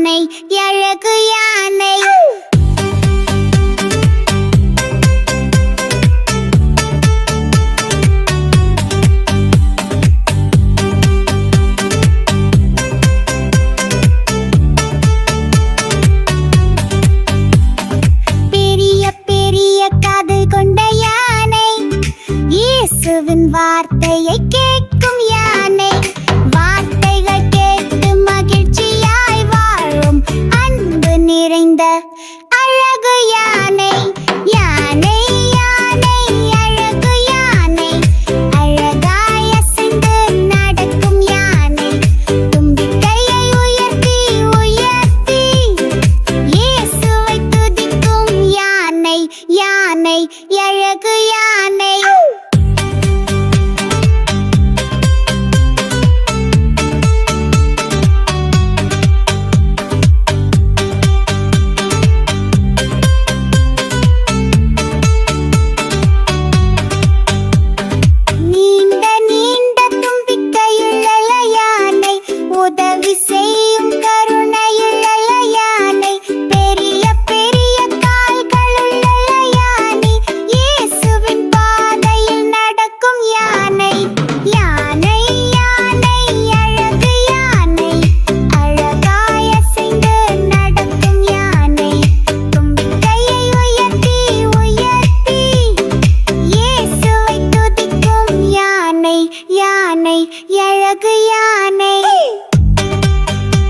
யானை அழகு யானை. பெரிய பெரிய காது கொண்ட யானை, இயேசுவின் வார்த்தையை கேட்கும் யானை. வார்த்தைகள் கேட்டு மகிழ்ச்சியாய் வாழும் அன்பு நிறைந்த அழகு யானை. யானை யானை அழகு யானை, அழகாய் அசைந்து நடக்கும் யானை. தும்பிக்கையை உயர்த்தி உயர்த்தி இயேசுவை துதிக்கும் யானை. யானை அழகு யானை. நீண்ட நீண்ட தும்பிக்கையுள்ள யானை, உதவி செய்யும் கருணையுள்ள யானை. பெரிய பெரிய கால்களுள்ள யானை, இயேசுவின் பாதையில் நடக்கும் யானை. யானை யானை அழகு யானை, அழகாய் அசைந்து நடக்கும் யானை. தும்பிக்கையை உயர்த்தி உயர்த்தி இயேசுவை துதிக்கும் யானை. யானை அழகு யானை.